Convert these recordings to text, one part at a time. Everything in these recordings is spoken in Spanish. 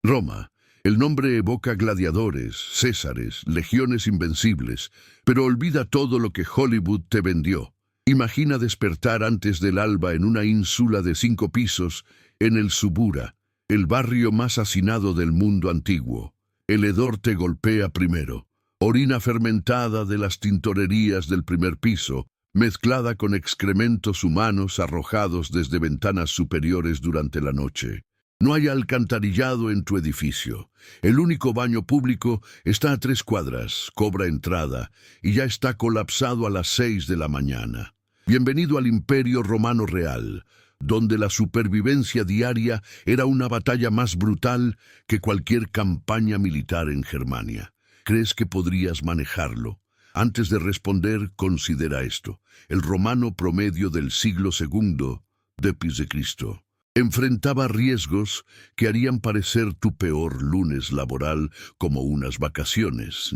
Roma. El nombre evoca gladiadores, césares, legiones invencibles, pero olvida todo lo que Hollywood te vendió. Imagina despertar antes del alba en una ínsula de 5 pisos, en el Subura, el barrio más hacinado del mundo antiguo. El hedor te golpea primero. Orina fermentada de las tintorerías del primer piso, mezclada con excrementos humanos arrojados desde ventanas superiores durante la noche. No hay alcantarillado en tu edificio. El único baño público está a 3 cuadras, cobra entrada, y ya está colapsado a las 6 de la mañana. Bienvenido al Imperio Romano Real, donde la supervivencia diaria era una batalla más brutal que cualquier campaña militar en Germania. ¿Crees que podrías manejarlo? Antes de responder, considera esto. El romano promedio del siglo II después de Cristo enfrentaba riesgos que harían parecer tu peor lunes laboral como unas vacaciones.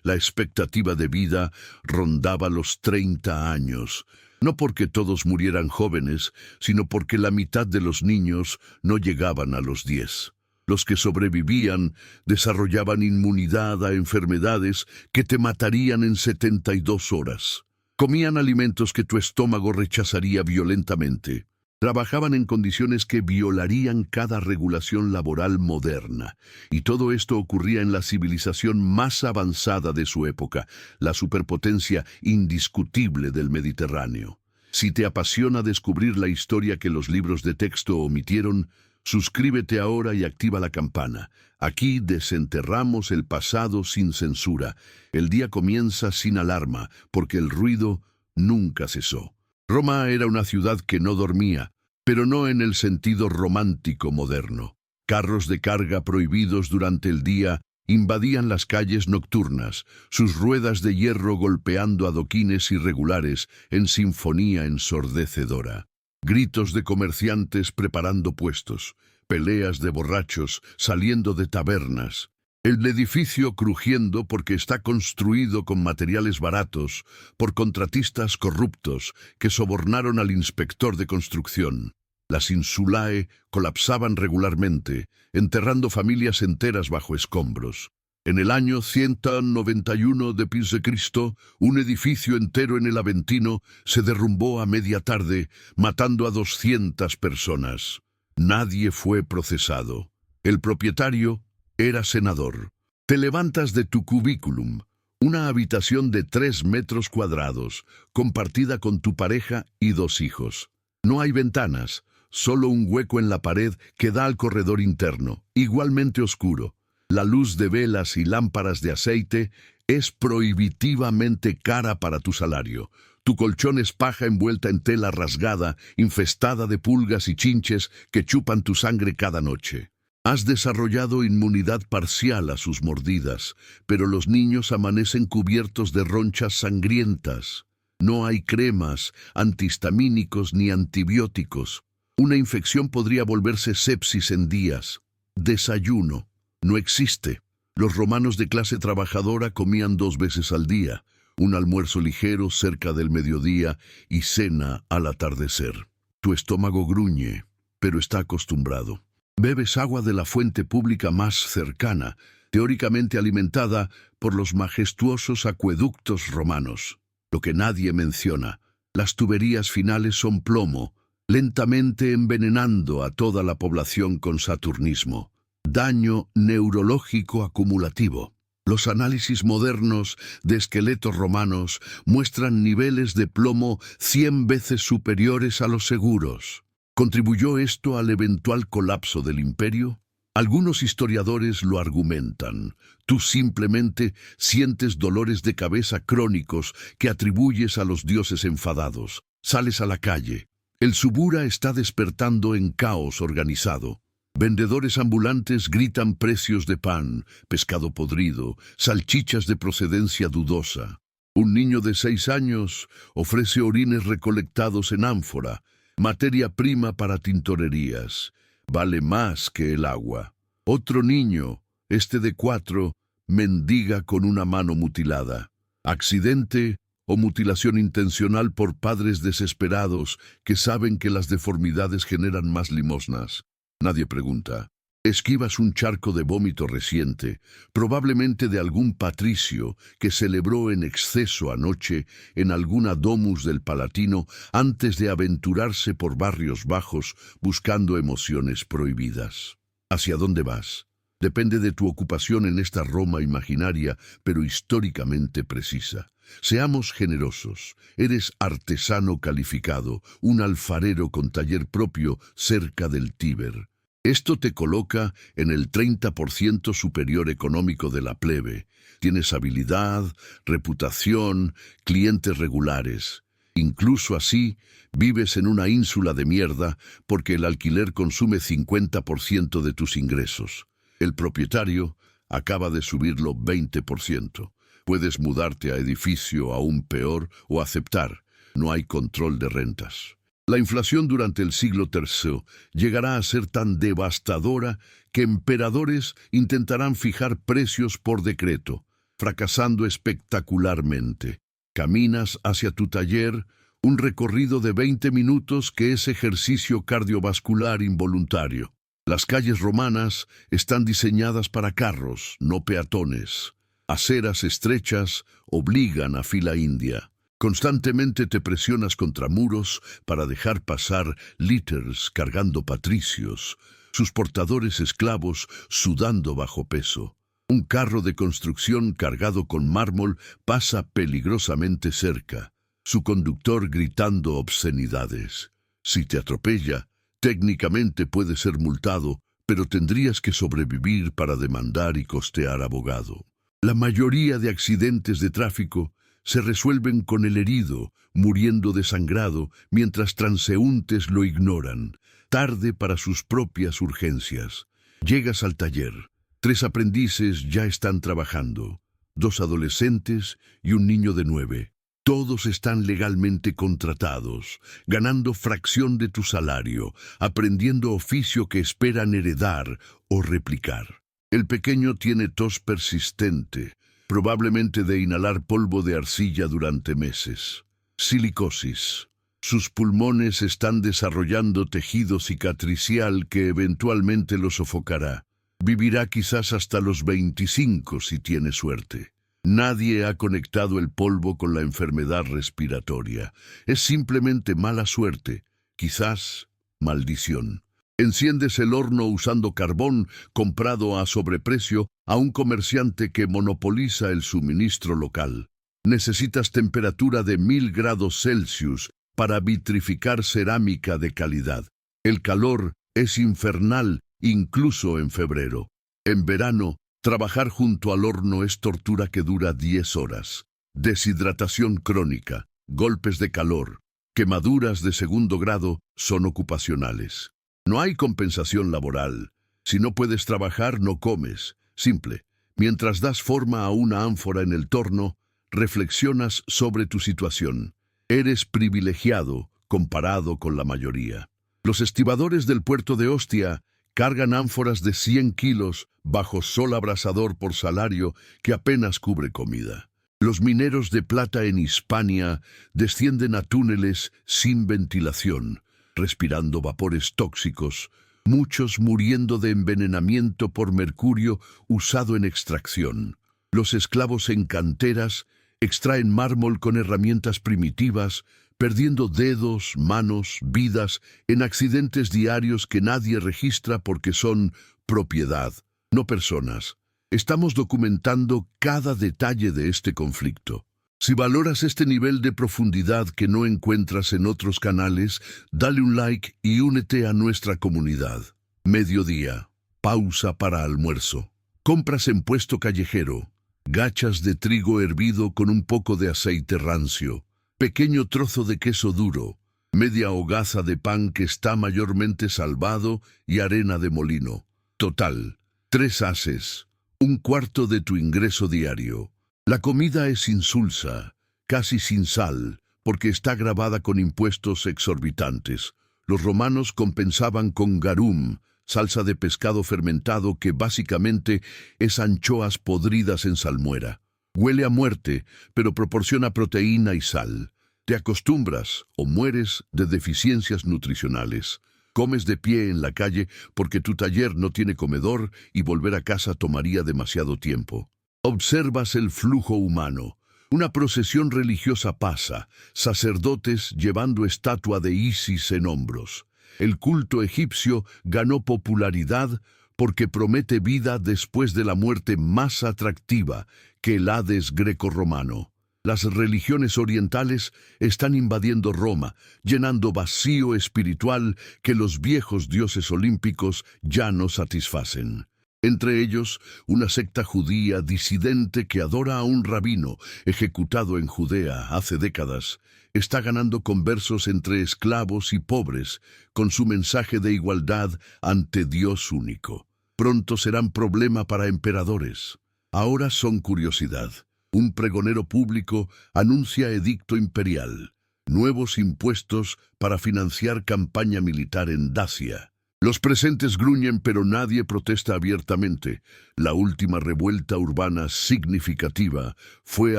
La expectativa de vida rondaba los 30 años, no porque todos murieran jóvenes, sino porque la mitad de los niños no llegaban a los 10. Los que sobrevivían desarrollaban inmunidad a enfermedades que te matarían en 72 horas. Comían alimentos que tu estómago rechazaría violentamente. Trabajaban en condiciones que violarían cada regulación laboral moderna. Y todo esto ocurría en la civilización más avanzada de su época, la superpotencia indiscutible del Mediterráneo. Si te apasiona descubrir la historia que los libros de texto omitieron, suscríbete ahora y activa la campana. Aquí desenterramos el pasado sin censura. El día comienza sin alarma, porque el ruido nunca cesó. Roma era una ciudad que no dormía, pero no en el sentido romántico moderno. Carros de carga prohibidos durante el día invadían las calles nocturnas, sus ruedas de hierro golpeando adoquines irregulares en sinfonía ensordecedora. Gritos de comerciantes preparando puestos, peleas de borrachos saliendo de tabernas. El edificio crujiendo porque está construido con materiales baratos por contratistas corruptos que sobornaron al inspector de construcción. Las insulae colapsaban regularmente, enterrando familias enteras bajo escombros. En el año 191 después de Cristo, un edificio entero en el Aventino se derrumbó a media tarde, matando a 200 personas. Nadie fue procesado. El propietario era senador. Te levantas de tu cubículum, una habitación de 3 metros cuadrados, compartida con tu pareja y 2 hijos. No hay ventanas, solo un hueco en la pared que da al corredor interno, igualmente oscuro. La luz de velas y lámparas de aceite es prohibitivamente cara para tu salario. Tu colchón es paja envuelta en tela rasgada, infestada de pulgas y chinches que chupan tu sangre cada noche. Has desarrollado inmunidad parcial a sus mordidas, pero los niños amanecen cubiertos de ronchas sangrientas. No hay cremas, antihistamínicos ni antibióticos. Una infección podría volverse sepsis en días. Desayuno no existe. Los romanos de clase trabajadora comían 2 veces al día, un almuerzo ligero cerca del mediodía y cena al atardecer. Tu estómago gruñe, pero está acostumbrado. Bebes agua de la fuente pública más cercana, teóricamente alimentada por los majestuosos acueductos romanos. Lo que nadie menciona, las tuberías finales son plomo, lentamente envenenando a toda la población con saturnismo. Daño neurológico acumulativo. Los análisis modernos de esqueletos romanos muestran niveles de plomo 100 veces superiores a los seguros. ¿Contribuyó esto al eventual colapso del imperio? Algunos historiadores lo argumentan. Tú simplemente sientes dolores de cabeza crónicos que atribuyes a los dioses enfadados. Sales a la calle. El Subura está despertando en caos organizado. Vendedores ambulantes gritan precios de pan, pescado podrido, salchichas de procedencia dudosa. Un niño de 6 años ofrece orines recolectados en ánfora, materia prima para tintorerías. Vale más que el agua. Otro niño, este de 4, mendiga con una mano mutilada. Accidente o mutilación intencional por padres desesperados que saben que las deformidades generan más limosnas. Nadie pregunta. Esquivas un charco de vómito reciente, probablemente de algún patricio que celebró en exceso anoche en alguna domus del Palatino antes de aventurarse por barrios bajos buscando emociones prohibidas. ¿Hacia dónde vas? Depende de tu ocupación en esta Roma imaginaria, pero históricamente precisa. Seamos generosos. Eres artesano calificado, un alfarero con taller propio cerca del Tíber. Esto te coloca en el 30% superior económico de la plebe. Tienes habilidad, reputación, clientes regulares. Incluso así, vives en una ínsula de mierda porque el alquiler consume 50% de tus ingresos. El propietario acaba de subirlo 20%. Puedes mudarte a edificio aún peor o aceptar. No hay control de rentas. La inflación durante el siglo III llegará a ser tan devastadora que emperadores intentarán fijar precios por decreto, fracasando espectacularmente. Caminas hacia tu taller, un recorrido de 20 minutos que es ejercicio cardiovascular involuntario. Las calles romanas están diseñadas para carros, no peatones. Aceras estrechas obligan a fila india. Constantemente te presionas contra muros para dejar pasar litters cargando patricios, sus portadores esclavos sudando bajo peso. Un carro de construcción cargado con mármol pasa peligrosamente cerca, su conductor gritando obscenidades. Si te atropella, técnicamente puede ser multado, pero tendrías que sobrevivir para demandar y costear abogado. La mayoría de accidentes de tráfico se resuelven con el herido, muriendo desangrado, mientras transeúntes lo ignoran, tarde para sus propias urgencias. Llegas al taller. 3 aprendices ya están trabajando, 2 adolescentes y un niño de 9. Todos están legalmente contratados, ganando fracción de tu salario, aprendiendo oficio que esperan heredar o replicar. El pequeño tiene tos persistente, probablemente de inhalar polvo de arcilla durante meses. Silicosis. Sus pulmones están desarrollando tejido cicatricial que eventualmente lo sofocará. Vivirá quizás hasta los 25 si tiene suerte. Nadie ha conectado el polvo con la enfermedad respiratoria. Es simplemente mala suerte, quizás maldición. Enciendes el horno usando carbón comprado a sobreprecio a un comerciante que monopoliza el suministro local. Necesitas temperatura de 1000 grados Celsius para vitrificar cerámica de calidad. El calor es infernal incluso en febrero. En verano, trabajar junto al horno es tortura que dura 10 horas. Deshidratación crónica, golpes de calor, quemaduras de 2º grado son ocupacionales. No hay compensación laboral. Si no puedes trabajar, no comes. Simple. Mientras das forma a una ánfora en el torno, reflexionas sobre tu situación. Eres privilegiado comparado con la mayoría. Los estibadores del puerto de Ostia cargan ánforas de 100 kilos bajo sol abrasador por salario que apenas cubre comida. Los mineros de plata en Hispania descienden a túneles sin ventilación, respirando vapores tóxicos, muchos muriendo de envenenamiento por mercurio usado en extracción. Los esclavos en canteras extraen mármol con herramientas primitivas, perdiendo dedos, manos, vidas en accidentes diarios que nadie registra porque son propiedad, no personas. Estamos documentando cada detalle de este conflicto. Si valoras este nivel de profundidad que no encuentras en otros canales, dale un like y únete a nuestra comunidad. Mediodía. Pausa para almuerzo. Compras en puesto callejero. Gachas de trigo hervido con un poco de aceite rancio. Pequeño trozo de queso duro. Media hogaza de pan que está mayormente salvado y arena de molino. Total, 3 haces. 1/4 de tu ingreso diario. La comida es insulsa, casi sin sal, porque está grabada con impuestos exorbitantes. Los romanos compensaban con garum, salsa de pescado fermentado que básicamente es anchoas podridas en salmuera. Huele a muerte, pero proporciona proteína y sal. Te acostumbras o mueres de deficiencias nutricionales. Comes de pie en la calle porque tu taller no tiene comedor y volver a casa tomaría demasiado tiempo. Observas el flujo humano. Una procesión religiosa pasa, sacerdotes llevando estatua de Isis en hombros. El culto egipcio ganó popularidad porque promete vida después de la muerte más atractiva que el Hades greco-romano. Las religiones orientales están invadiendo Roma, llenando vacío espiritual que los viejos dioses olímpicos ya no satisfacen. Entre ellos, una secta judía disidente que adora a un rabino ejecutado en Judea hace décadas, está ganando conversos entre esclavos y pobres con su mensaje de igualdad ante Dios único. Pronto serán problema para emperadores. Ahora son curiosidad. Un pregonero público anuncia edicto imperial, nuevos impuestos para financiar campaña militar en Dacia. Los presentes gruñen, pero nadie protesta abiertamente. La última revuelta urbana significativa fue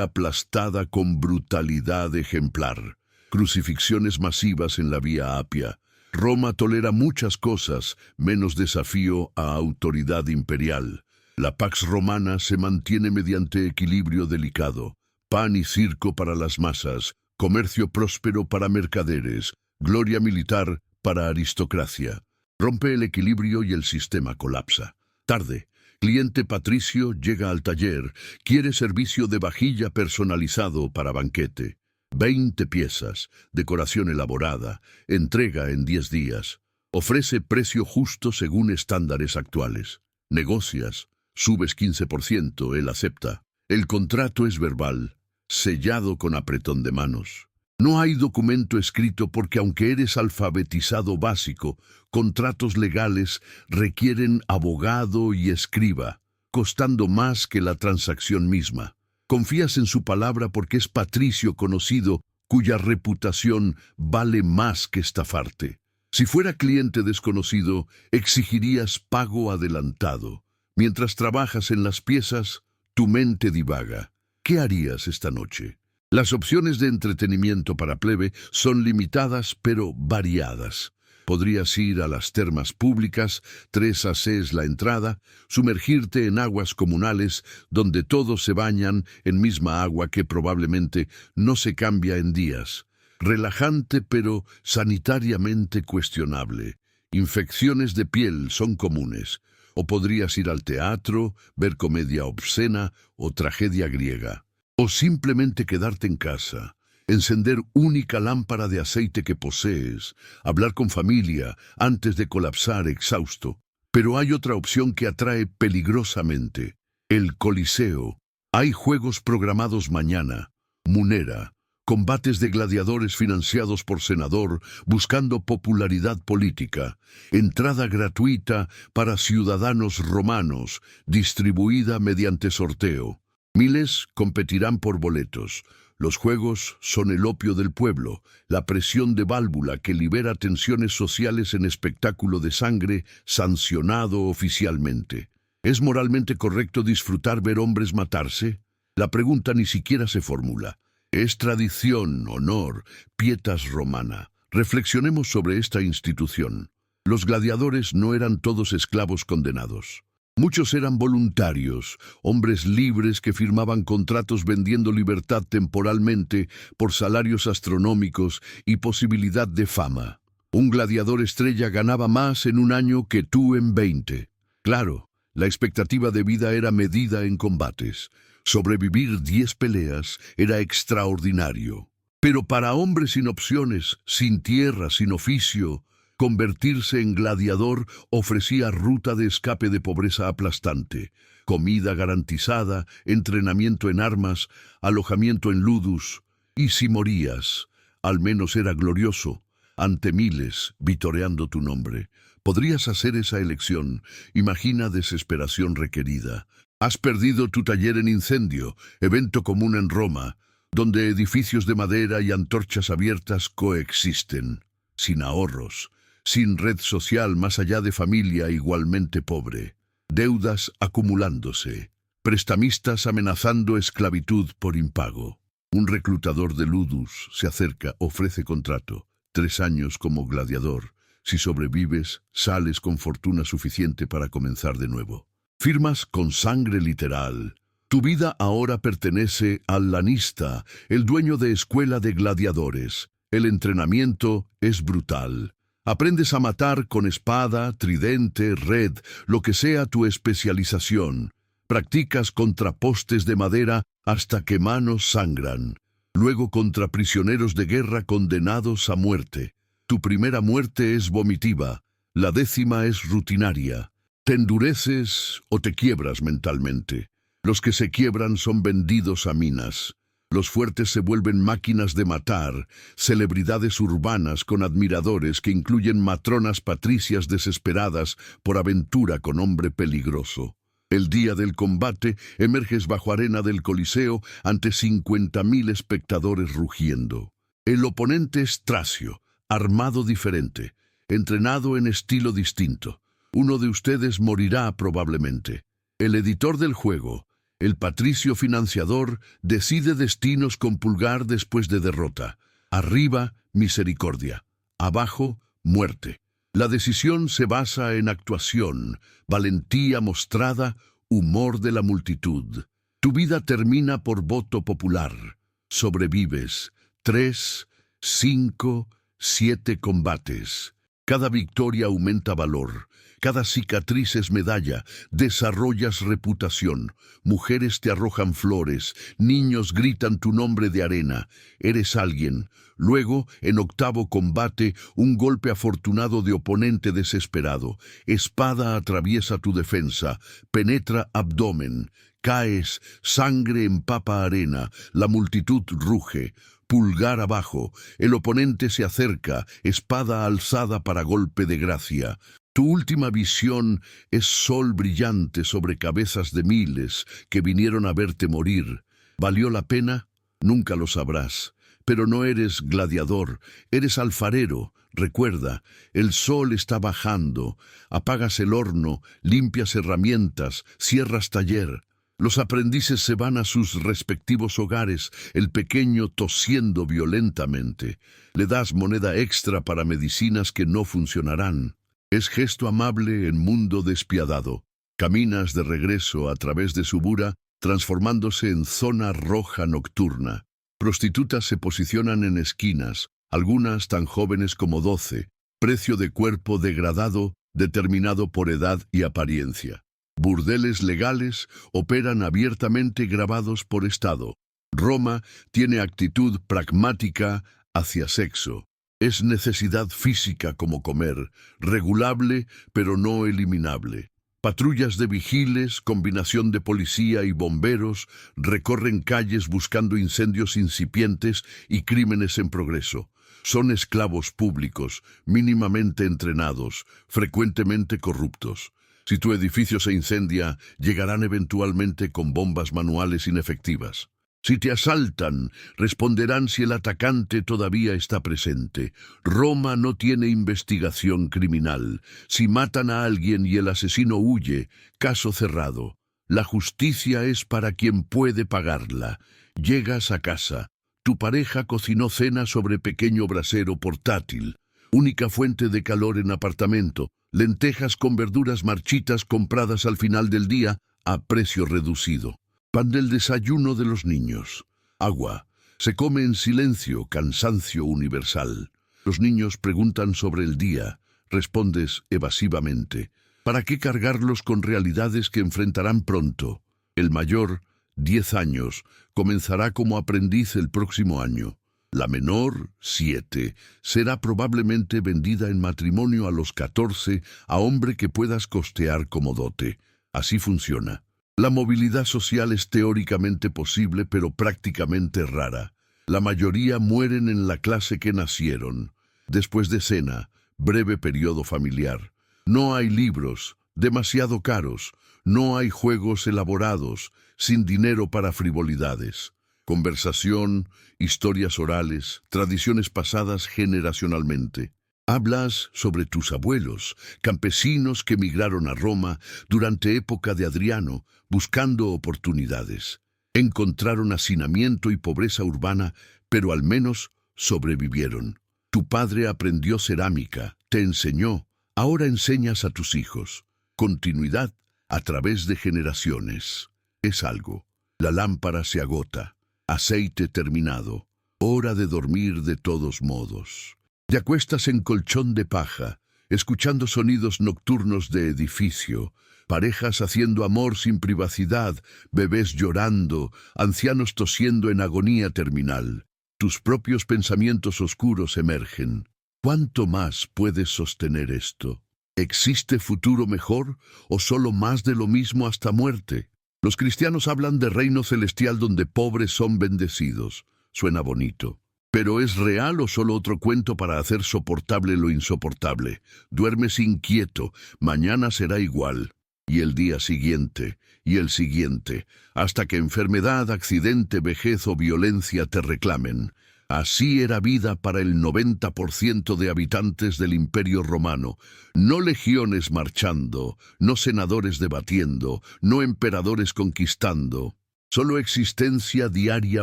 aplastada con brutalidad ejemplar. Crucifixiones masivas en la Vía Apia. Roma tolera muchas cosas, menos desafío a autoridad imperial. La Pax Romana se mantiene mediante equilibrio delicado. Pan y circo para las masas, comercio próspero para mercaderes, gloria militar para aristocracia. Rompe el equilibrio y el sistema colapsa. Tarde. Cliente Patricio llega al taller, quiere servicio de vajilla personalizado para banquete. 20 piezas, decoración elaborada, entrega en 10 días. Ofrece precio justo según estándares actuales. Negocias, subes 15%, él acepta. El contrato es verbal, sellado con apretón de manos. No hay documento escrito porque aunque eres alfabetizado básico, contratos legales requieren abogado y escriba, costando más que la transacción misma. Confías en su palabra porque es Patricio conocido cuya reputación vale más que estafarte. Si fuera cliente desconocido, exigirías pago adelantado. Mientras trabajas en las piezas, tu mente divaga. ¿Qué harías esta noche? Las opciones de entretenimiento para plebe son limitadas pero variadas. Podrías ir a las termas públicas, 3 ases la entrada, sumergirte en aguas comunales donde todos se bañan en misma agua que probablemente no se cambia en días. Relajante pero sanitariamente cuestionable. Infecciones de piel son comunes. O podrías ir al teatro, ver comedia obscena o tragedia griega. O simplemente quedarte en casa, encender única lámpara de aceite que posees, hablar con familia antes de colapsar exhausto. Pero hay otra opción que atrae peligrosamente. El Coliseo. Hay juegos programados mañana. Munera. Combates de gladiadores financiados por senador buscando popularidad política. Entrada gratuita para ciudadanos romanos, distribuida mediante sorteo. Miles competirán por boletos. Los juegos son el opio del pueblo, la presión de válvula que libera tensiones sociales en espectáculo de sangre sancionado oficialmente. ¿Es moralmente correcto disfrutar ver hombres matarse? La pregunta ni siquiera se formula. Es tradición, honor, pietas romana. Reflexionemos sobre esta institución. Los gladiadores no eran todos esclavos condenados. Muchos eran voluntarios, hombres libres que firmaban contratos vendiendo libertad temporalmente por salarios astronómicos y posibilidad de fama. Un gladiador estrella ganaba más en un año que tú en 20. Claro, la expectativa de vida era medida en combates. Sobrevivir 10 peleas era extraordinario. Pero para hombres sin opciones, sin tierra, sin oficio, convertirse en gladiador ofrecía ruta de escape de pobreza aplastante, comida garantizada, entrenamiento en armas, alojamiento en ludus, y si morías, al menos era glorioso, ante miles, vitoreando tu nombre. Podrías hacer esa elección, imagina desesperación requerida. Has perdido tu taller en incendio, evento común en Roma, donde edificios de madera y antorchas abiertas coexisten, sin ahorros, sin red social más allá de familia igualmente pobre, deudas acumulándose, prestamistas amenazando esclavitud por impago. Un reclutador de ludus se acerca, ofrece contrato, 3 años como gladiador, Si sobrevives, sales con fortuna suficiente para comenzar de nuevo. Firmas con sangre literal. Tu vida ahora pertenece al lanista, el dueño de escuela de gladiadores. El entrenamiento es brutal. Aprendes a matar con espada, tridente, red, lo que sea tu especialización. Practicas contra postes de madera hasta que manos sangran. Luego contra prisioneros de guerra condenados a muerte. Tu primera muerte es vomitiva, la 10ª es rutinaria. Te endureces o te quiebras mentalmente. Los que se quiebran son vendidos a minas. Los fuertes se vuelven máquinas de matar, celebridades urbanas con admiradores que incluyen matronas patricias desesperadas por aventura con hombre peligroso. El día del combate emerges bajo arena del Coliseo ante 50.000 espectadores rugiendo. El oponente es Tracio, armado diferente, entrenado en estilo distinto. Uno de ustedes morirá probablemente. El editor del juego, el patricio financiador, decide destinos con pulgar después de derrota. Arriba, misericordia. Abajo, muerte. La decisión se basa en actuación, valentía mostrada, humor de la multitud. Tu vida termina por voto popular. Sobrevives. 3, 5, 7 combates. Cada victoria aumenta valor. Cada cicatriz es medalla, desarrollas reputación, mujeres te arrojan flores, niños gritan tu nombre de arena, eres alguien. Luego, en 8º combate, un golpe afortunado de oponente desesperado, espada atraviesa tu defensa, penetra abdomen, caes, sangre empapa arena, la multitud ruge. Pulgar abajo, el oponente se acerca, espada alzada para golpe de gracia. Tu última visión es sol brillante sobre cabezas de miles que vinieron a verte morir. ¿Valió la pena? Nunca lo sabrás. Pero no eres gladiador, eres alfarero. Recuerda, el sol está bajando. Apagas el horno, limpias herramientas, cierras taller. Los aprendices se van a sus respectivos hogares, el pequeño tosiendo violentamente. Le das moneda extra para medicinas que no funcionarán. Es gesto amable en mundo despiadado. Caminas de regreso a través de Subura, transformándose en zona roja nocturna. Prostitutas se posicionan en esquinas, algunas tan jóvenes como 12. Precio de cuerpo degradado, determinado por edad y apariencia. Burdeles legales operan abiertamente grabados por Estado. Roma tiene actitud pragmática hacia sexo. Es necesidad física como comer, regulable pero no eliminable. Patrullas de vigiles, combinación de policía y bomberos, recorren calles buscando incendios incipientes y crímenes en progreso. Son esclavos públicos, mínimamente entrenados, frecuentemente corruptos. Si tu edificio se incendia, llegarán eventualmente con bombas manuales inefectivas. Si te asaltan, responderán si el atacante todavía está presente. Roma no tiene investigación criminal. Si matan a alguien y el asesino huye, caso cerrado. La justicia es para quien puede pagarla. Llegas a casa. Tu pareja cocinó cena sobre pequeño brasero portátil. Única fuente de calor en apartamento. Lentejas con verduras marchitas compradas al final del día a precio reducido. Pan del desayuno de los niños. Agua. Se come en silencio, cansancio universal. Los niños preguntan sobre el día. Respondes evasivamente. ¿Para qué cargarlos con realidades que enfrentarán pronto? El mayor, 10 años, comenzará como aprendiz el próximo año. La menor, 7, será probablemente vendida en matrimonio a los 14 a hombre que puedas costear como dote. Así funciona. La movilidad social es teóricamente posible, pero prácticamente rara. La mayoría mueren en la clase que nacieron. Después de cena, breve periodo familiar. No hay libros, demasiado caros. No hay juegos elaborados, sin dinero para frivolidades. Conversación, historias orales, tradiciones pasadas generacionalmente. Hablas sobre tus abuelos, campesinos que migraron a Roma durante época de Adriano, buscando oportunidades. Encontraron hacinamiento y pobreza urbana, pero al menos sobrevivieron. Tu padre aprendió cerámica, te enseñó, ahora enseñas a tus hijos. Continuidad a través de generaciones. Es algo. La lámpara se agota. Aceite terminado. Hora de dormir de todos modos. Te acuestas en colchón de paja, escuchando sonidos nocturnos de edificio, parejas haciendo amor sin privacidad, bebés llorando, ancianos tosiendo en agonía terminal. Tus propios pensamientos oscuros emergen. ¿Cuánto más puedes sostener esto? ¿Existe futuro mejor o solo más de lo mismo hasta muerte? Los cristianos hablan de reino celestial donde pobres son bendecidos. Suena bonito. ¿Pero es real o solo otro cuento para hacer soportable lo insoportable? Duermes inquieto, mañana será igual. Y el día siguiente, y el siguiente, hasta que enfermedad, accidente, vejez o violencia te reclamen. Así era vida para el 90% de habitantes del Imperio Romano. No legiones marchando, no senadores debatiendo, no emperadores conquistando. Solo existencia diaria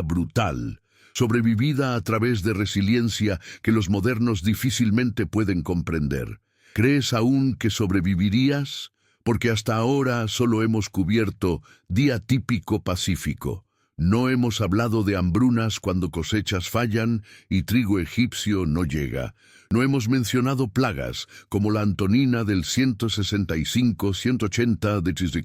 brutal, sobrevivida a través de resiliencia que los modernos difícilmente pueden comprender. ¿Crees aún que sobrevivirías? Porque hasta ahora solo hemos cubierto día típico pacífico. No hemos hablado de hambrunas cuando cosechas fallan y trigo egipcio no llega. No hemos mencionado plagas como la Antonina del 165-180 d.C.,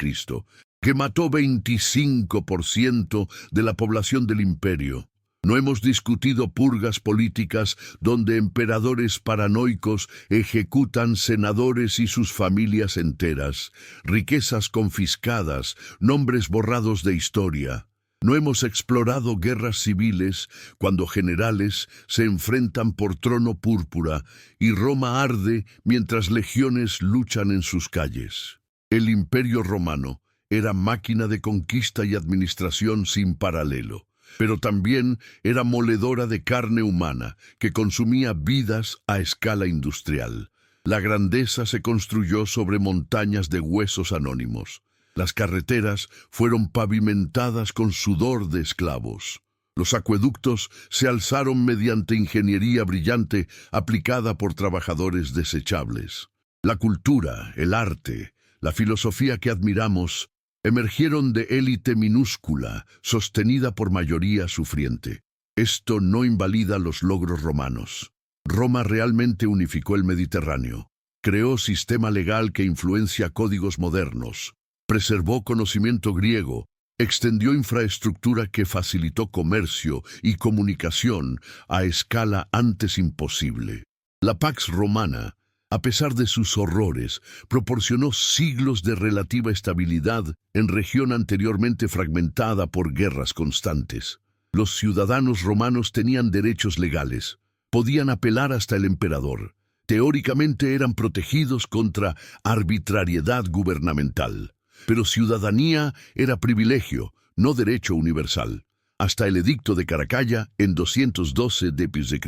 que mató 25% de la población del imperio. No hemos discutido purgas políticas donde emperadores paranoicos ejecutan senadores y sus familias enteras, riquezas confiscadas, nombres borrados de historia. No hemos explorado guerras civiles cuando generales se enfrentan por trono púrpura y Roma arde mientras legiones luchan en sus calles. El Imperio Romano era máquina de conquista y administración sin paralelo, pero también era moledora de carne humana que consumía vidas a escala industrial. La grandeza se construyó sobre montañas de huesos anónimos. Las carreteras fueron pavimentadas con sudor de esclavos. Los acueductos se alzaron mediante ingeniería brillante aplicada por trabajadores desechables. La cultura, el arte, la filosofía que admiramos emergieron de élite minúscula, sostenida por mayoría sufriente. Esto no invalida los logros romanos. Roma realmente unificó el Mediterráneo, creó sistema legal que influencia códigos modernos, preservó conocimiento griego, extendió infraestructura que facilitó comercio y comunicación a escala antes imposible. La Pax Romana, a pesar de sus horrores, proporcionó siglos de relativa estabilidad en región anteriormente fragmentada por guerras constantes. Los ciudadanos romanos tenían derechos legales, podían apelar hasta el emperador. Teóricamente eran protegidos contra arbitrariedad gubernamental. Pero ciudadanía era privilegio, no derecho universal, hasta el edicto de Caracalla en 212 d.C.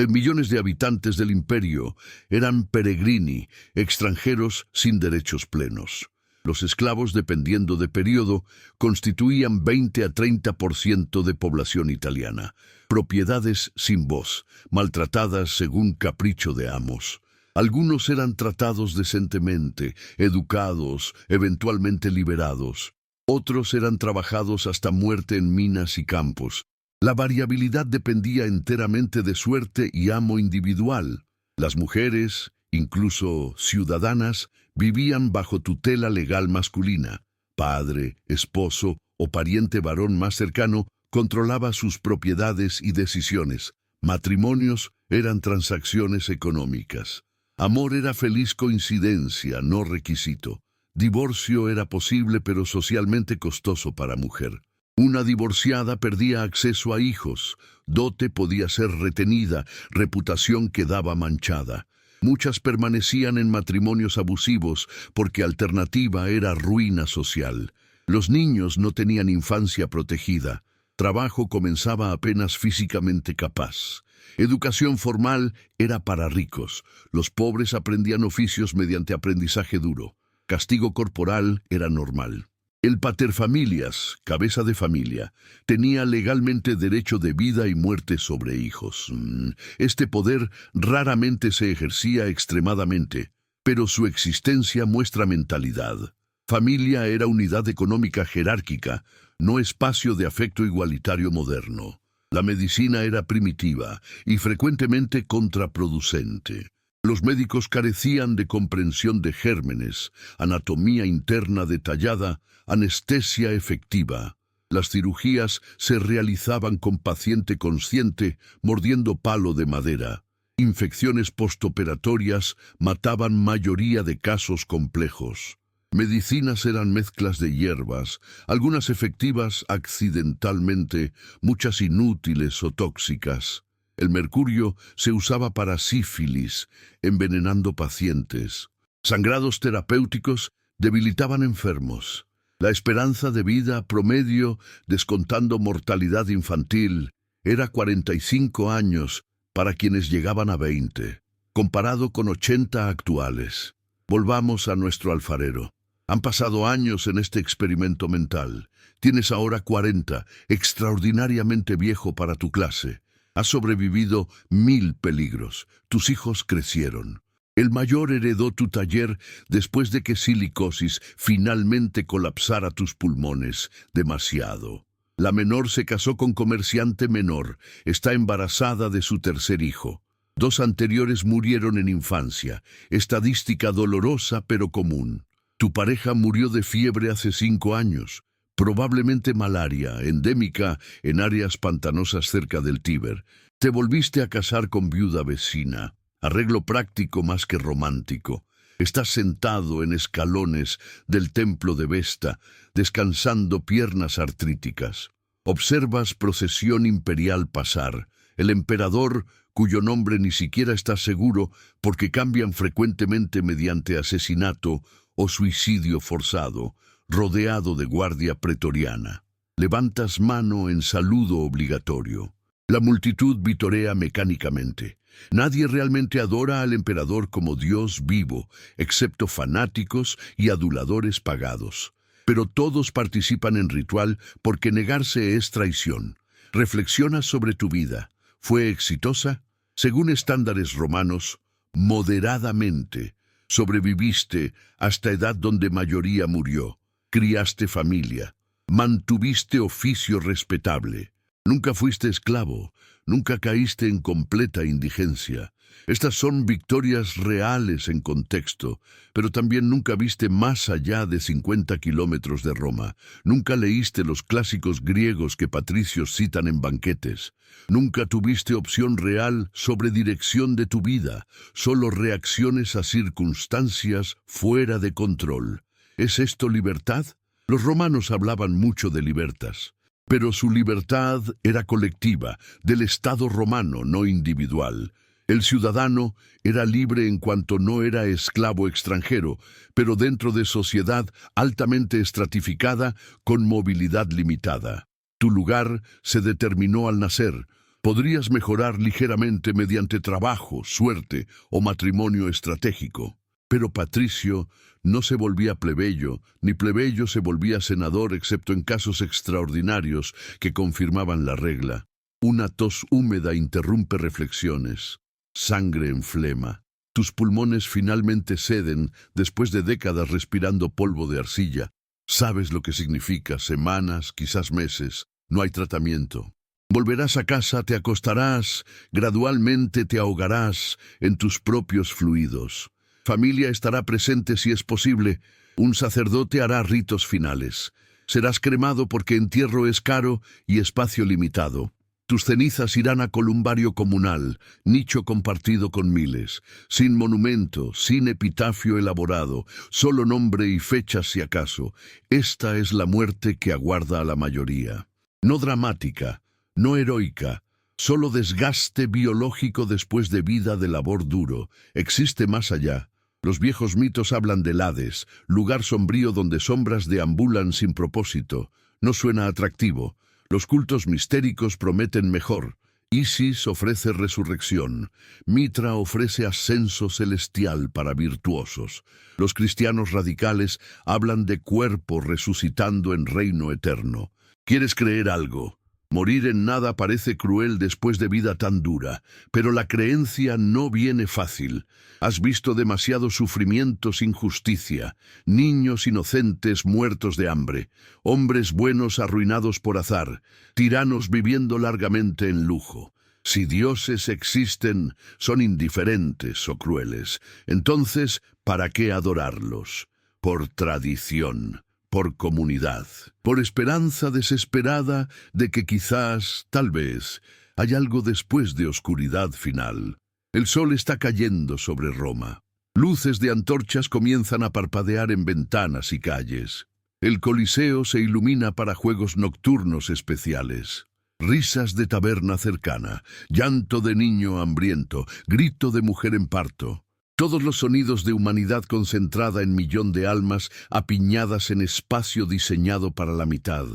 Millones de habitantes del imperio eran peregrini, extranjeros sin derechos plenos. Los esclavos, dependiendo de periodo, constituían 20 a 30% de población italiana. Propiedades sin voz, maltratadas según capricho de amos. Algunos eran tratados decentemente, educados, eventualmente liberados. Otros eran trabajados hasta muerte en minas y campos. La variabilidad dependía enteramente de suerte y amo individual. Las mujeres, incluso ciudadanas, vivían bajo tutela legal masculina. Padre, esposo o pariente varón más cercano controlaba sus propiedades y decisiones. Matrimonios eran transacciones económicas. Amor era feliz coincidencia, no requisito. Divorcio era posible pero socialmente costoso para mujer. Una divorciada perdía acceso a hijos, dote podía ser retenida, reputación quedaba manchada. Muchas permanecían en matrimonios abusivos porque alternativa era ruina social. Los niños no tenían infancia protegida. Trabajo comenzaba apenas físicamente capaz. Educación formal era para ricos. Los pobres aprendían oficios mediante aprendizaje duro. Castigo corporal era normal. El paterfamilias, cabeza de familia, tenía legalmente derecho de vida y muerte sobre hijos. Este poder raramente se ejercía extremadamente, pero su existencia muestra mentalidad. Familia era unidad económica jerárquica, no espacio de afecto igualitario moderno. La medicina era primitiva y frecuentemente contraproducente. Los médicos carecían de comprensión de gérmenes, anatomía interna detallada, anestesia efectiva. Las cirugías se realizaban con paciente consciente, mordiendo palo de madera. Infecciones postoperatorias mataban mayoría de casos complejos. Medicinas eran mezclas de hierbas, algunas efectivas accidentalmente, muchas inútiles o tóxicas. El mercurio se usaba para sífilis, envenenando pacientes. Sangrados terapéuticos debilitaban enfermos. La esperanza de vida promedio, descontando mortalidad infantil, era 45 años para quienes llegaban a 20, comparado con 80 actuales. Volvamos a nuestro alfarero. Han pasado años en este experimento mental. Tienes ahora 40, extraordinariamente viejo para tu clase. Has sobrevivido 1000 peligros. Tus hijos crecieron. El mayor heredó tu taller después de que silicosis finalmente colapsara tus pulmones. Demasiado. La menor se casó con comerciante menor. Está embarazada de su tercer hijo. 2 anteriores murieron en infancia. Estadística dolorosa pero común. Tu pareja murió de fiebre hace 5 años. Probablemente malaria, endémica en áreas pantanosas cerca del Tíber. Te volviste a casar con viuda vecina. Arreglo práctico más que romántico. Estás sentado en escalones del templo de Vesta, descansando piernas artríticas. Observas procesión imperial pasar. El emperador, cuyo nombre ni siquiera está seguro porque cambian frecuentemente mediante asesinato o suicidio forzado, rodeado de guardia pretoriana. Levantas mano en saludo obligatorio. La multitud vitorea mecánicamente. Nadie realmente adora al emperador como Dios vivo, excepto fanáticos y aduladores pagados. Pero todos participan en ritual porque negarse es traición. Reflexiona sobre tu vida. ¿Fue exitosa? Según estándares romanos, moderadamente. Sobreviviste hasta edad donde mayoría murió. Criaste familia. Mantuviste oficio respetable. Nunca fuiste esclavo. Nunca caíste en completa indigencia. Estas son victorias reales en contexto, pero también nunca viste más allá de 50 kilómetros de Roma. Nunca leíste los clásicos griegos que patricios citan en banquetes. Nunca tuviste opción real sobre dirección de tu vida, solo reacciones a circunstancias fuera de control. ¿Es esto libertad? Los romanos hablaban mucho de libertas. Pero su libertad era colectiva, del Estado romano, no individual. El ciudadano era libre en cuanto no era esclavo extranjero, pero dentro de sociedad altamente estratificada con movilidad limitada. Tu lugar se determinó al nacer. Podrías mejorar ligeramente mediante trabajo, suerte o matrimonio estratégico. Pero Patricio no se volvía plebeyo, ni plebeyo se volvía senador excepto en casos extraordinarios que confirmaban la regla. Una tos húmeda interrumpe reflexiones. Sangre en flema. Tus pulmones finalmente ceden después de décadas respirando polvo de arcilla. Sabes lo que significa, semanas, quizás meses. No hay tratamiento. Volverás a casa, te acostarás, gradualmente te ahogarás en tus propios fluidos. Familia estará presente si es posible. Un sacerdote hará ritos finales. Serás cremado porque entierro es caro y espacio limitado. Tus cenizas irán a columbario comunal, nicho compartido con miles, sin monumento, sin epitafio elaborado, solo nombre y fecha si acaso. Esta es la muerte que aguarda a la mayoría. No dramática, no heroica, solo desgaste biológico después de vida de labor duro. Existe más allá. Los viejos mitos hablan del Hades, lugar sombrío donde sombras deambulan sin propósito. No suena atractivo. Los cultos mistéricos prometen mejor. Isis ofrece resurrección. Mitra ofrece ascenso celestial para virtuosos. Los cristianos radicales hablan de cuerpo resucitando en reino eterno. ¿Quieres creer algo? Morir en nada parece cruel después de vida tan dura, pero la creencia no viene fácil. Has visto demasiado sufrimiento sin justicia, niños inocentes muertos de hambre, hombres buenos arruinados por azar, tiranos viviendo largamente en lujo. Si dioses existen, son indiferentes o crueles. Entonces, ¿para qué adorarlos? Por tradición, por comunidad, por esperanza desesperada de que quizás, tal vez, hay algo después de oscuridad final. El sol está cayendo sobre Roma. Luces de antorchas comienzan a parpadear en ventanas y calles. El Coliseo se ilumina para juegos nocturnos especiales. Risas de taberna cercana, llanto de niño hambriento, grito de mujer en parto. Todos los sonidos de humanidad concentrada en millón de almas apiñadas en espacio diseñado para la mitad.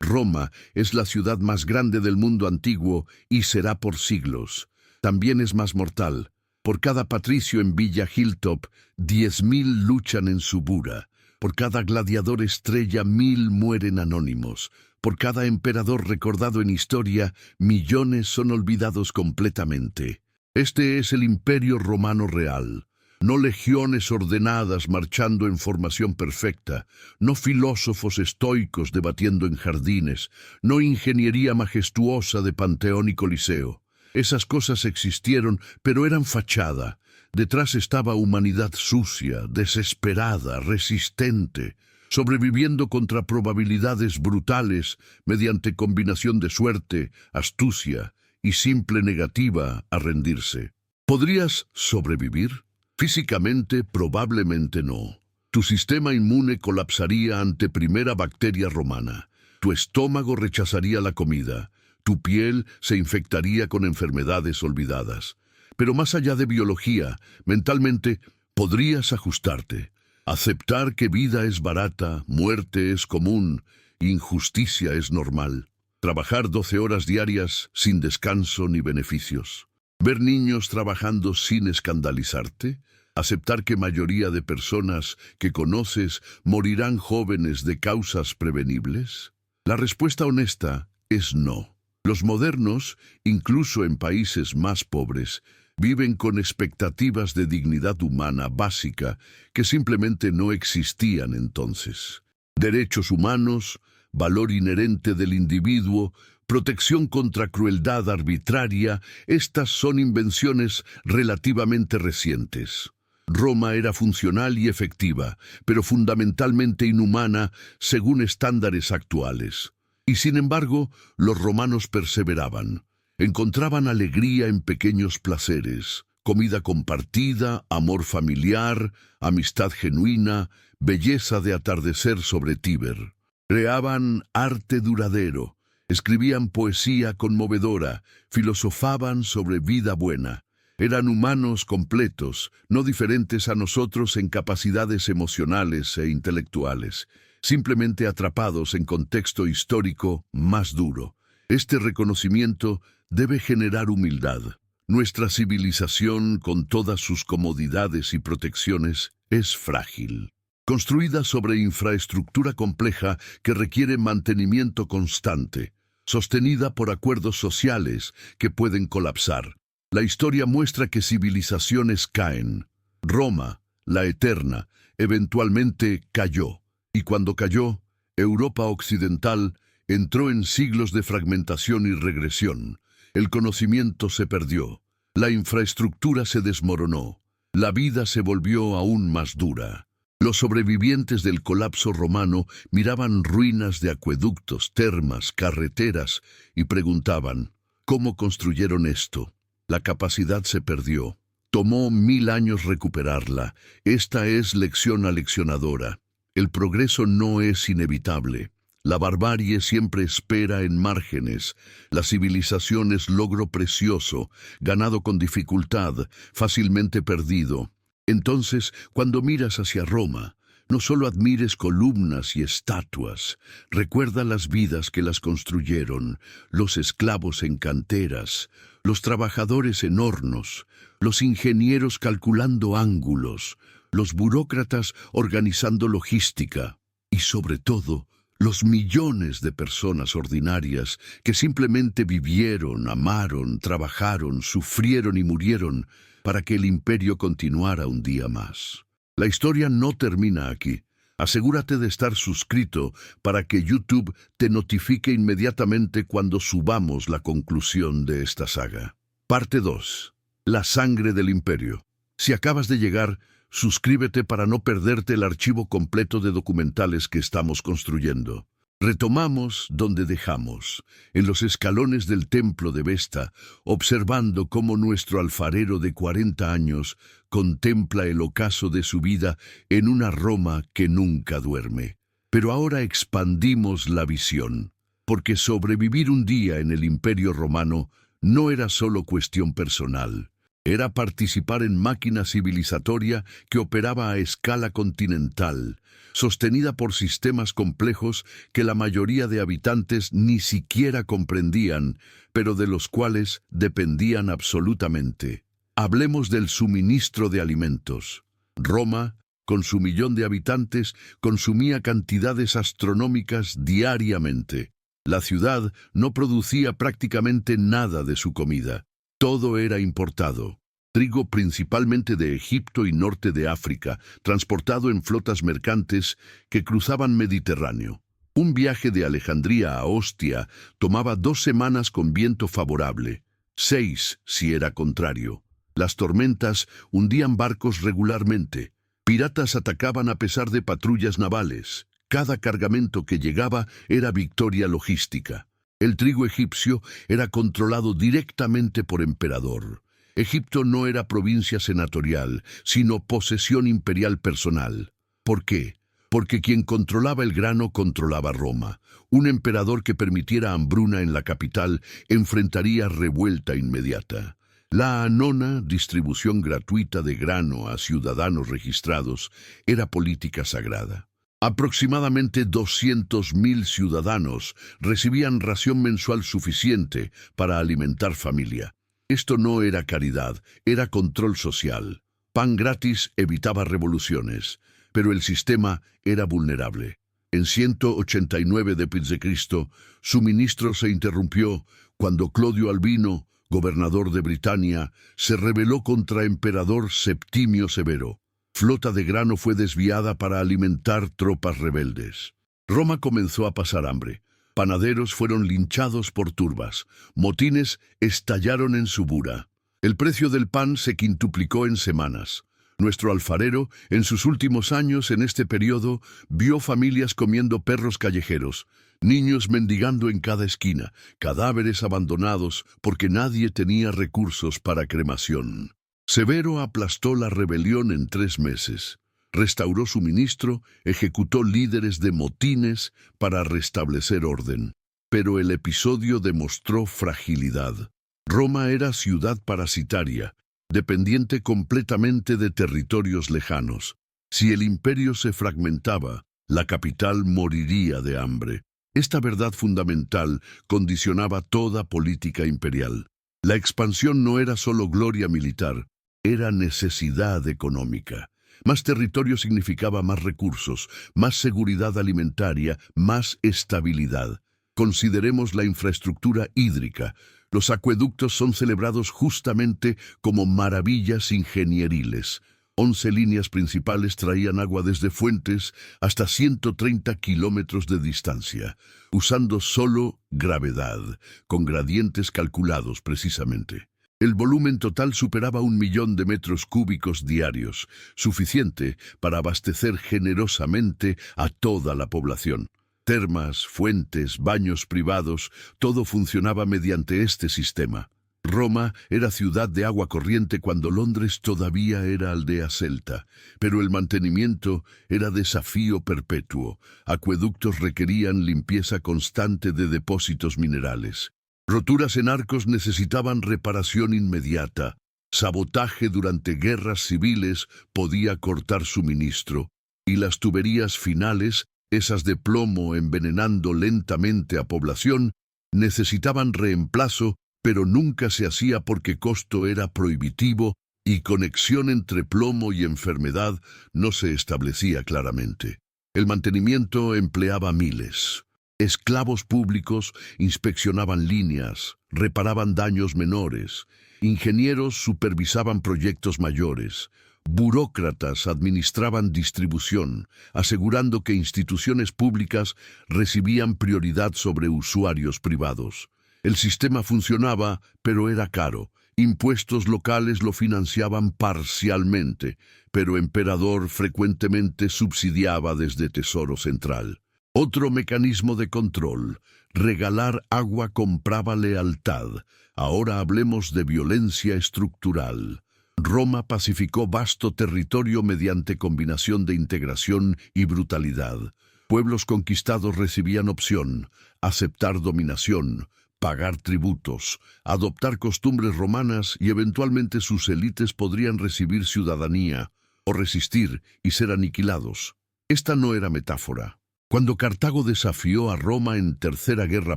Roma es la ciudad más grande del mundo antiguo y será por siglos. También es más mortal. Por cada patricio en Villa Hilltop, 10.000 luchan en Subura. Por cada gladiador estrella, 1.000 mueren anónimos. Por cada emperador recordado en historia, millones son olvidados completamente. Este es el Imperio Romano real. No legiones ordenadas marchando en formación perfecta, no filósofos estoicos debatiendo en jardines, no ingeniería majestuosa de Panteón y Coliseo. Esas cosas existieron, pero eran fachada. Detrás estaba humanidad sucia, desesperada, resistente, sobreviviendo contra probabilidades brutales mediante combinación de suerte, astucia y simple negativa a rendirse. ¿Podrías sobrevivir? Físicamente, probablemente no. Tu sistema inmune colapsaría ante primera bacteria romana. Tu estómago rechazaría la comida. Tu piel se infectaría con enfermedades olvidadas. Pero más allá de biología, mentalmente, podrías ajustarte. Aceptar que vida es barata, muerte es común, injusticia es normal. Trabajar 12 horas diarias sin descanso ni beneficios. Ver niños trabajando sin escandalizarte. Aceptar que mayoría de personas que conoces morirán jóvenes de causas prevenibles. La respuesta honesta es no. Los modernos, incluso en países más pobres, viven con expectativas de dignidad humana básica que simplemente no existían entonces. Derechos humanos, valor inherente del individuo, protección contra crueldad arbitraria, estas son invenciones relativamente recientes. Roma era funcional y efectiva, pero fundamentalmente inhumana según estándares actuales. Y sin embargo, los romanos perseveraban. Encontraban alegría en pequeños placeres, comida compartida, amor familiar, amistad genuina, belleza de atardecer sobre Tíber. Creaban arte duradero, escribían poesía conmovedora, filosofaban sobre vida buena. Eran humanos completos, no diferentes a nosotros en capacidades emocionales e intelectuales, simplemente atrapados en contexto histórico más duro. Este reconocimiento debe generar humildad. Nuestra civilización, con todas sus comodidades y protecciones, es frágil. Construida sobre infraestructura compleja que requiere mantenimiento constante, sostenida por acuerdos sociales que pueden colapsar. La historia muestra que civilizaciones caen. Roma, la eterna, eventualmente cayó. Y cuando cayó, Europa occidental entró en siglos de fragmentación y regresión. El conocimiento se perdió. La infraestructura se desmoronó. La vida se volvió aún más dura. Los sobrevivientes del colapso romano miraban ruinas de acueductos, termas, carreteras y preguntaban, ¿cómo construyeron esto? La capacidad se perdió. Tomó 1000 años recuperarla. Esta es lección aleccionadora. El progreso no es inevitable. La barbarie siempre espera en márgenes. La civilización es logro precioso, ganado con dificultad, fácilmente perdido. Entonces, cuando miras hacia Roma, No solo admires columnas y estatuas, recuerda las vidas que las construyeron, los esclavos en canteras, los trabajadores en hornos, los ingenieros calculando ángulos, los burócratas organizando logística y, sobre todo, los millones de personas ordinarias que simplemente vivieron, amaron, trabajaron, sufrieron y murieron para que el imperio continuara un día más. La historia no termina aquí. Asegúrate de estar suscrito para que YouTube te notifique inmediatamente cuando subamos la conclusión de esta saga. Parte 2. La sangre del imperio. Si acabas de llegar, suscríbete para no perderte el archivo completo de documentales que estamos construyendo. Retomamos donde dejamos, en los escalones del templo de Vesta, observando cómo nuestro alfarero de 40 años contempla el ocaso de su vida en una Roma que nunca duerme. Pero ahora expandimos la visión, porque sobrevivir un día en el Imperio Romano no era solo cuestión personal. Era participar en máquina civilizatoria que operaba a escala continental, sostenida por sistemas complejos que la mayoría de habitantes ni siquiera comprendían, pero de los cuales dependían absolutamente. Hablemos del suministro de alimentos. Roma, con su 1.000.000 de habitantes, consumía cantidades astronómicas diariamente. La ciudad no producía prácticamente nada de su comida. Todo era importado. Trigo principalmente de Egipto y norte de África, transportado en flotas mercantes que cruzaban Mediterráneo. Un viaje de Alejandría a Ostia tomaba 2 semanas con viento favorable, 6 si era contrario. Las tormentas hundían barcos regularmente. Piratas atacaban a pesar de patrullas navales. Cada cargamento que llegaba era victoria logística. El trigo egipcio era controlado directamente por emperador. Egipto no era provincia senatorial, sino posesión imperial personal. ¿Por qué? Porque quien controlaba el grano controlaba Roma. Un emperador que permitiera hambruna en la capital enfrentaría revuelta inmediata. La anona distribución gratuita de grano a ciudadanos registrados era política sagrada. Aproximadamente 200.000 ciudadanos recibían ración mensual suficiente para alimentar familia. Esto no era caridad, era control social. Pan gratis evitaba revoluciones, pero el sistema era vulnerable. En 189 d.C., su ministro se interrumpió cuando Clodio Albino, gobernador de Britania, se rebeló contra emperador Septimio Severo. Flota de grano fue desviada para alimentar tropas rebeldes. Roma comenzó a pasar hambre. Panaderos fueron linchados por turbas. Motines estallaron en Subura. El precio del pan se quintuplicó en semanas. Nuestro alfarero, en sus últimos años en este periodo, vio familias comiendo perros callejeros, niños mendigando en cada esquina, cadáveres abandonados porque nadie tenía recursos para cremación. Severo aplastó la rebelión en 3 meses. Restauró suministro, ejecutó líderes de motines para restablecer orden. Pero el episodio demostró fragilidad. Roma era ciudad parasitaria, dependiente completamente de territorios lejanos. Si el imperio se fragmentaba, la capital moriría de hambre. Esta verdad fundamental condicionaba toda política imperial. La expansión no era solo gloria militar, era necesidad económica. Más territorio significaba más recursos, más seguridad alimentaria, más estabilidad. Consideremos la infraestructura hídrica. Los acueductos son celebrados justamente como maravillas ingenieriles. 11 líneas principales traían agua desde fuentes hasta 130 kilómetros de distancia, usando solo gravedad, con gradientes calculados precisamente. El volumen total superaba 1.000.000 de metros cúbicos diarios, suficiente para abastecer generosamente a toda la población. Termas, fuentes, baños privados, todo funcionaba mediante este sistema. Roma era ciudad de agua corriente cuando Londres todavía era aldea celta, pero el mantenimiento era desafío perpetuo. Acueductos requerían limpieza constante de depósitos minerales. Roturas en arcos necesitaban reparación inmediata. Sabotaje durante guerras civiles podía cortar suministro. y las tuberías finales, esas de plomo envenenando lentamente a población, necesitaban reemplazo, pero nunca se hacía porque costo era prohibitivo y conexión entre plomo y enfermedad no se establecía claramente. El mantenimiento empleaba miles. Esclavos públicos inspeccionaban líneas, reparaban daños menores, ingenieros supervisaban proyectos mayores, burócratas administraban distribución, asegurando que instituciones públicas recibían prioridad sobre usuarios privados. El sistema funcionaba, pero era caro. Impuestos locales lo financiaban parcialmente, pero emperador frecuentemente subsidiaba desde Tesoro Central. Otro mecanismo de control, regalar agua compraba lealtad. Ahora hablemos de violencia estructural. Roma pacificó vasto territorio mediante combinación de integración y brutalidad. Pueblos conquistados recibían opción, aceptar dominación, pagar tributos, adoptar costumbres romanas y eventualmente sus élites podrían recibir ciudadanía o resistir y ser aniquilados. Esta no era metáfora. Cuando Cartago desafió a Roma en Tercera Guerra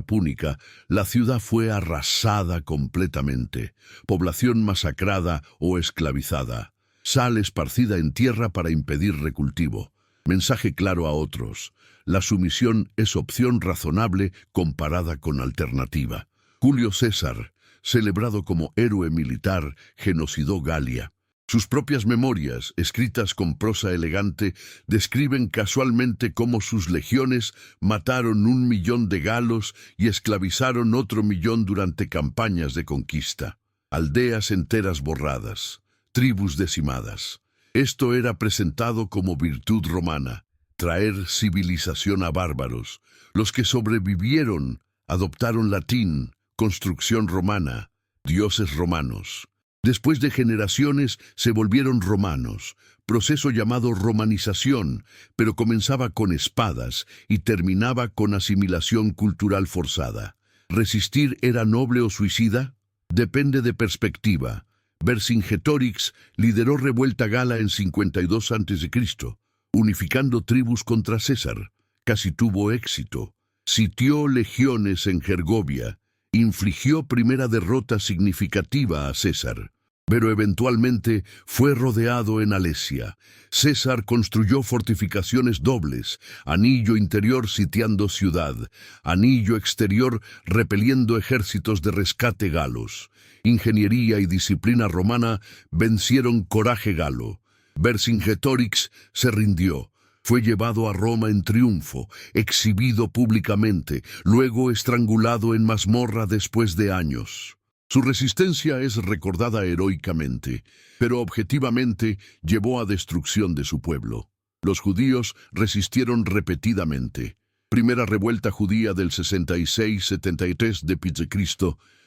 Púnica, la ciudad fue arrasada completamente, población masacrada o esclavizada, sal esparcida en tierra para impedir recultivo. Mensaje claro a otros: la sumisión es opción razonable comparada con alternativa. Julio César, celebrado como héroe militar, genocidó Galia. Sus propias memorias, escritas con prosa elegante, describen casualmente cómo sus legiones mataron 1 millón de galos y esclavizaron otro millón durante campañas de conquista. Aldeas enteras borradas, tribus decimadas. Esto era presentado como virtud romana, traer civilización a bárbaros. Los que sobrevivieron adoptaron latín, construcción romana, dioses romanos. Después de generaciones se volvieron romanos, proceso llamado romanización, pero comenzaba con espadas y terminaba con asimilación cultural forzada. ¿Resistir era noble o suicida? Depende de perspectiva. Vercingetorix lideró revuelta gala en 52 a.C., unificando tribus contra César. Casi tuvo éxito. Sitió legiones en Gergovia. Infligió primera derrota significativa a César, pero eventualmente fue rodeado en Alesia. César construyó fortificaciones dobles, anillo interior sitiando ciudad, anillo exterior repeliendo ejércitos de rescate galos. Ingeniería y disciplina romana vencieron coraje galo. Vercingetorix se rindió. Fue llevado a Roma en triunfo, exhibido públicamente, luego estrangulado en mazmorra después de años. Su resistencia es recordada heroicamente, pero objetivamente llevó a destrucción de su pueblo. Los judíos resistieron repetidamente. Primera revuelta judía del 66-73 d.C.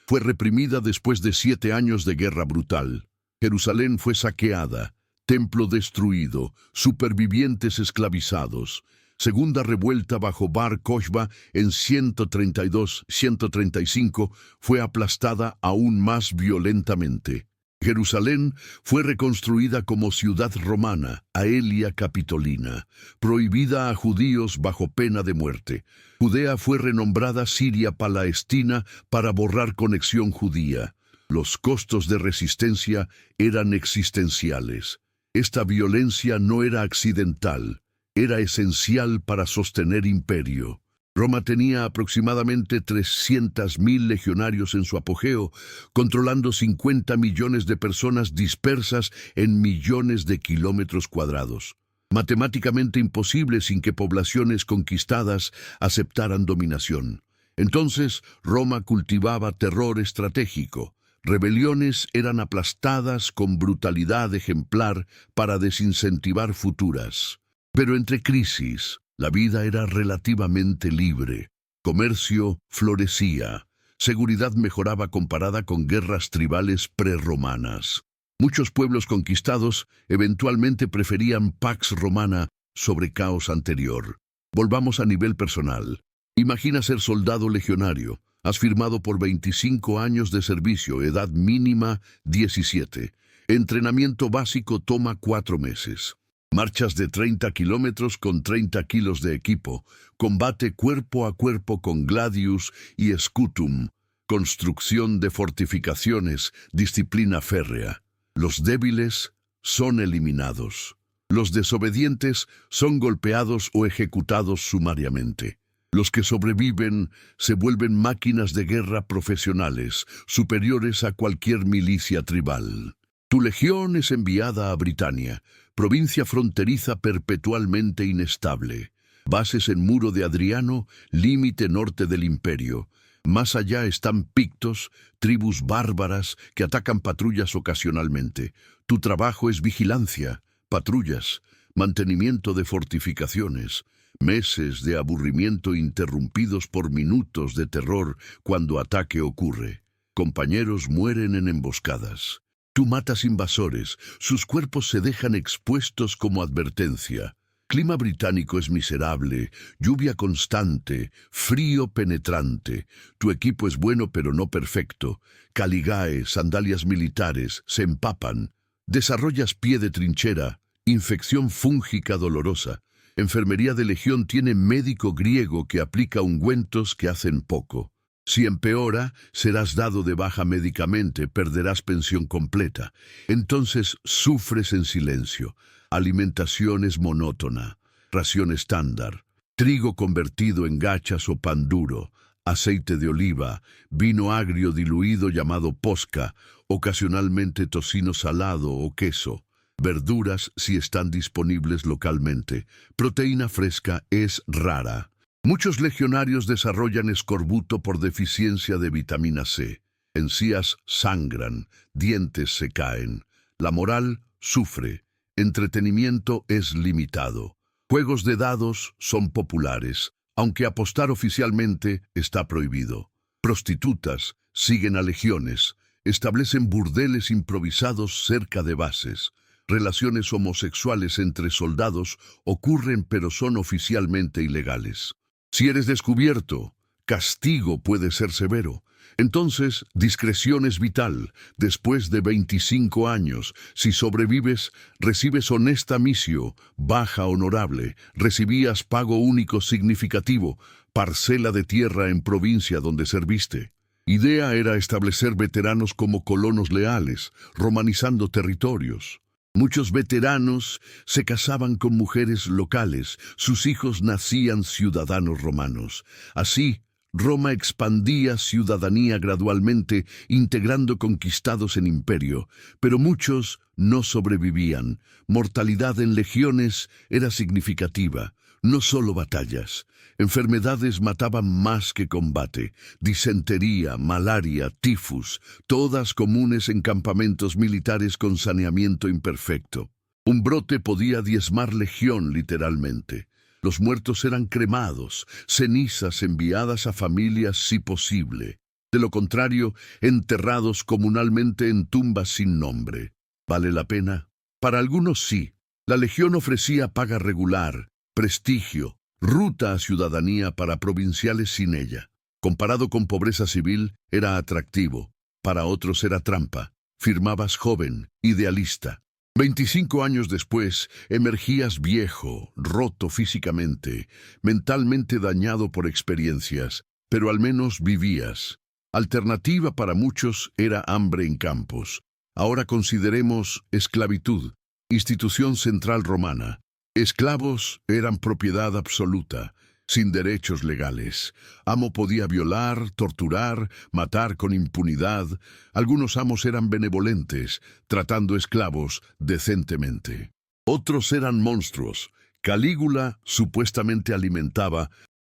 fue reprimida después de 7 años de guerra brutal. Jerusalén fue saqueada. Templo destruido, supervivientes esclavizados. Segunda revuelta bajo Bar Kokhba en 132-135 fue aplastada aún más violentamente. Jerusalén fue reconstruida como ciudad romana, Aelia Capitolina, prohibida a judíos bajo pena de muerte. Judea fue renombrada Siria Palestina para borrar conexión judía. Los costos de resistencia eran existenciales. Esta violencia no era accidental, era esencial para sostener imperio. Roma tenía aproximadamente 300.000 legionarios en su apogeo, controlando 50 millones de personas dispersas en millones de kilómetros cuadrados. Matemáticamente imposible sin que poblaciones conquistadas aceptaran dominación. Entonces, Roma cultivaba terror estratégico. Rebeliones eran aplastadas con brutalidad ejemplar para desincentivar futuras. Pero entre crisis, la vida era relativamente libre. Comercio florecía. Seguridad mejoraba comparada con guerras tribales prerromanas. Muchos pueblos conquistados eventualmente preferían Pax Romana sobre caos anterior. Volvamos a nivel personal. Imagina ser soldado legionario. Has firmado por 25 años de servicio, edad mínima 17. Entrenamiento básico toma 4 meses. Marchas de 30 kilómetros con 30 kilos de equipo, combate cuerpo a cuerpo con gladius y scutum, construcción de fortificaciones, disciplina férrea. Los débiles son eliminados. Los desobedientes son golpeados o ejecutados sumariamente. Los que sobreviven se vuelven máquinas de guerra profesionales, superiores a cualquier milicia tribal. Tu legión es enviada a Britania, provincia fronteriza perpetualmente inestable. Bases en Muro de Adriano, límite norte del imperio. Más allá están pictos, tribus bárbaras que atacan patrullas ocasionalmente. Tu trabajo es vigilancia, patrullas, mantenimiento de fortificaciones. Meses de aburrimiento interrumpidos por minutos de terror cuando ataque ocurre. Compañeros mueren en emboscadas. Tú matas invasores, sus cuerpos se dejan expuestos como advertencia. Clima británico es miserable, lluvia constante, frío penetrante. Tu equipo es bueno pero no perfecto. Caligae, sandalias militares, se empapan. Desarrollas pie de trinchera, infección fúngica dolorosa. Enfermería de legión tiene médico griego que aplica ungüentos que hacen poco. Si empeora, serás dado de baja médicamente, perderás pensión completa. Entonces sufres en silencio. Alimentación es monótona. Ración estándar. Trigo convertido en gachas o pan duro. Aceite de oliva. Vino agrio diluido llamado posca. Ocasionalmente tocino salado o queso. Verduras si están disponibles localmente. Proteína fresca es rara. Muchos legionarios desarrollan escorbuto por deficiencia de vitamina C. Encías sangran, dientes se caen. La moral sufre. Entretenimiento es limitado. Juegos de dados son populares, aunque apostar oficialmente está prohibido. Prostitutas siguen a legiones. Establecen burdeles improvisados cerca de bases. Relaciones homosexuales entre soldados ocurren pero son oficialmente ilegales. Si eres descubierto, castigo puede ser severo. Entonces, discreción es vital. Después de 25 años, si sobrevives, recibes honesta misio, baja honorable, recibías pago único significativo, parcela de tierra en provincia donde serviste. Idea era establecer veteranos como colonos leales, romanizando territorios. Muchos veteranos se casaban con mujeres locales, sus hijos nacían ciudadanos romanos. Así, Roma expandía ciudadanía gradualmente, integrando conquistados en imperio, pero muchos no sobrevivían. Mortalidad en legiones era significativa, no solo batallas. Enfermedades mataban más que combate. Disentería, malaria, tifus, todas comunes en campamentos militares con saneamiento imperfecto. Un brote podía diezmar legión literalmente. Los muertos eran cremados, cenizas enviadas a familias si posible. De lo contrario, enterrados comunalmente en tumbas sin nombre. ¿Vale la pena? Para algunos sí. La legión ofrecía paga regular, prestigio, ruta a ciudadanía para provinciales sin ella. Comparado con pobreza civil, era atractivo. Para otros era trampa. Firmabas joven, idealista. 25 años después, emergías viejo, roto físicamente, mentalmente dañado por experiencias, pero al menos vivías. Alternativa para muchos era hambre en campos. Ahora consideremos esclavitud, institución central romana. Esclavos eran propiedad absoluta, sin derechos legales. Amo podía violar, torturar, matar con impunidad. Algunos amos eran benevolentes, tratando esclavos decentemente. Otros eran monstruos. Calígula supuestamente alimentaba,